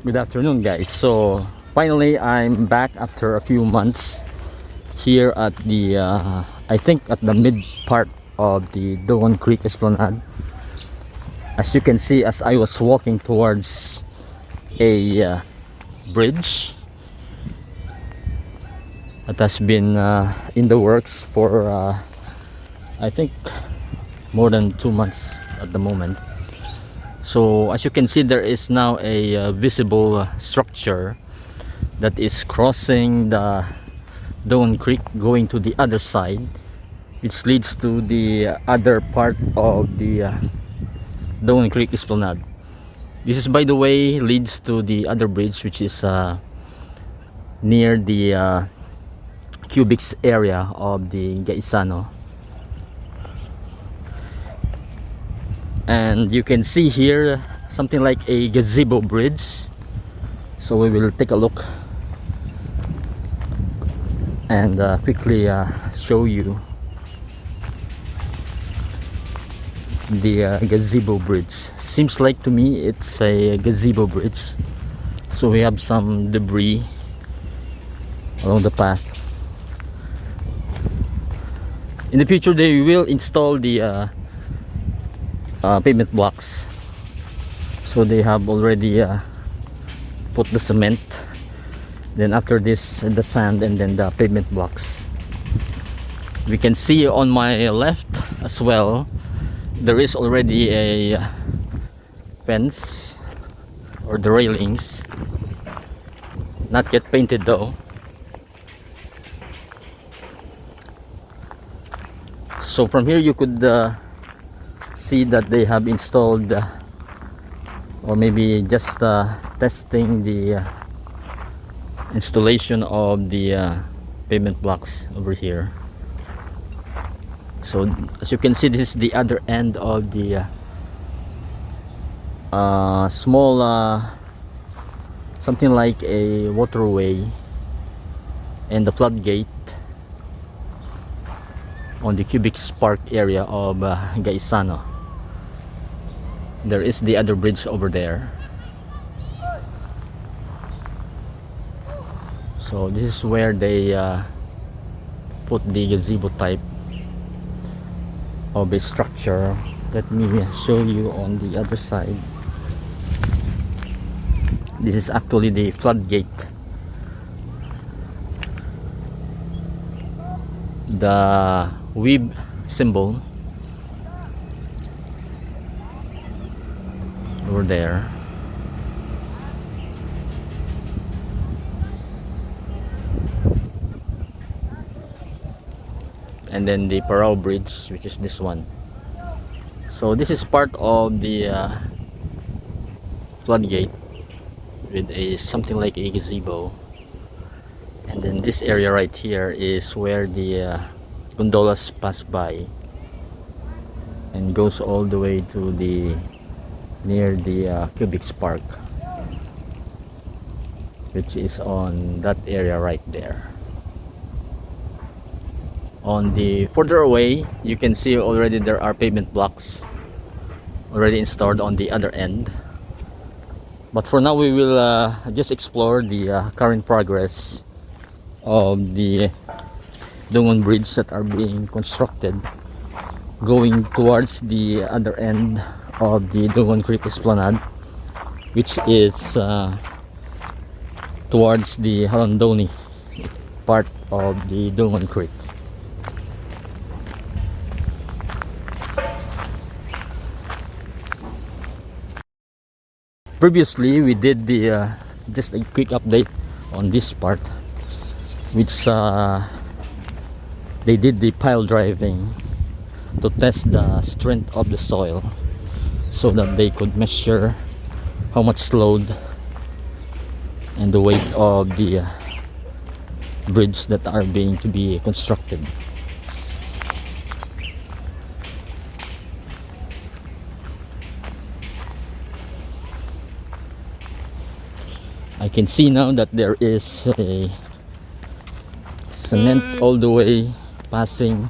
Good afternoon, guys. So finally I'm back after a few months here at the I think at the mid part of the Dungon Creek Esplanade. As you can see, as I was walking towards a bridge that has been in the works for I think more than 2 months at the moment. So as you can see, there is now a visible structure that is crossing the Dungon Creek going to the other side, which leads to the other part of the Dungon Creek Esplanade. This is, by the way, leads to the other bridge, which is near the cubics area of the Gaisano. And you can see here something like a gazebo bridge, so we will take a look and quickly show you the gazebo bridge. Seems like to me it's a gazebo bridge, so we have some debris along the path. In the future they will install the pavement blocks, so they have already put the cement, then after this the sand, and then the pavement blocks. We can see on my left as well there is already a fence, or the railings, not yet painted though. So from here you could see that they have installed or maybe just testing the installation of the pavement blocks over here. So as you can see, this is the other end of the small something like a waterway and the floodgate on the Cubics Park area of Gaisano. There is the other bridge over there. So this is where they put the gazebo type of a structure. Let me show you on the other side. This is actually the floodgate. The weave symbol over there. And then the Parao Bridge, which is this one. So this is part of the floodgate with a something like a gazebo. And then this area right here is where the gondolas pass by and goes all the way to the near the Cubics Park, which is on that area right there. On the further away you can see already there are pavement blocks already installed on the other end, but for now we will just explore the current progress of the Dungon Bridge that are being constructed going towards the other end of the Dungon Creek Esplanade, which is towards the Halandoni part of the Dungon Creek. Previously we did the just a quick update on this part, which they did the pile driving to test the strength of the soil so that they could measure how much load and the weight of the bridge that are being to be constructed. I can see now that there is a cement all the way passing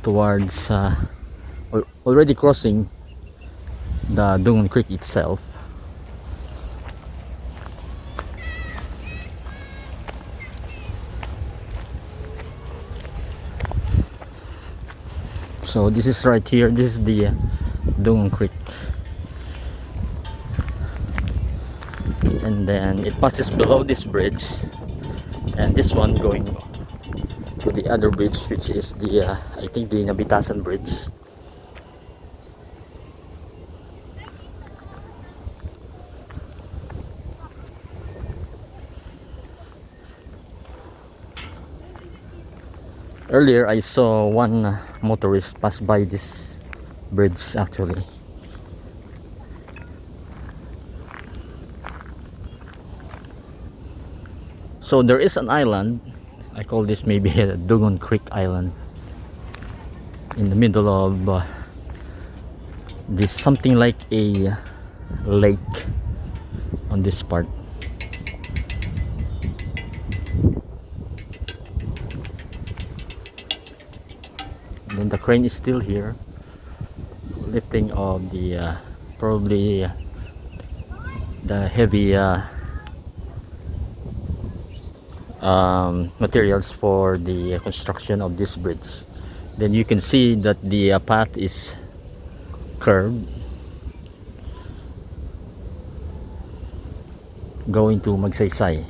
towards already crossing the Dungon Creek itself. So this is right here, this is the Dungon Creek, and then it passes below this bridge, and this one going to the other bridge, which is the I think the Nabitasan Bridge. Earlier I saw one motorist pass by this bridge actually. So there is an island, I call this maybe a Dungon Creek Island, in the middle of this something like a lake on this part. And then the crane is still here, lifting of the probably the heavy materials for the construction of this bridge. Then you can see that the path is curved going to Magsaysay.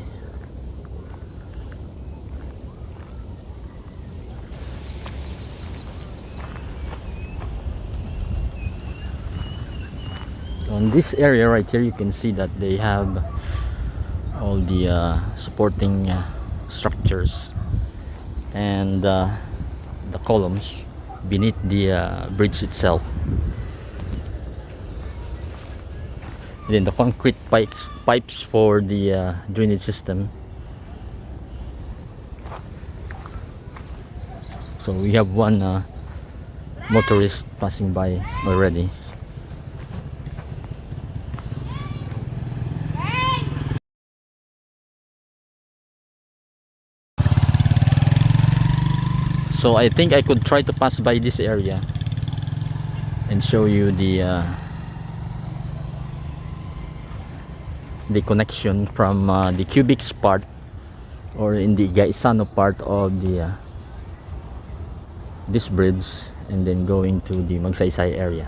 On this area right here you can see that they have all the supporting structures and the columns beneath the bridge itself. And then the concrete pipes for the drainage system. So we have one motorist passing by already. So I think I could try to pass by this area and show you the connection from the Cubics part, or in the Gaisano part of the this bridge, and then going to the Magsaysay area.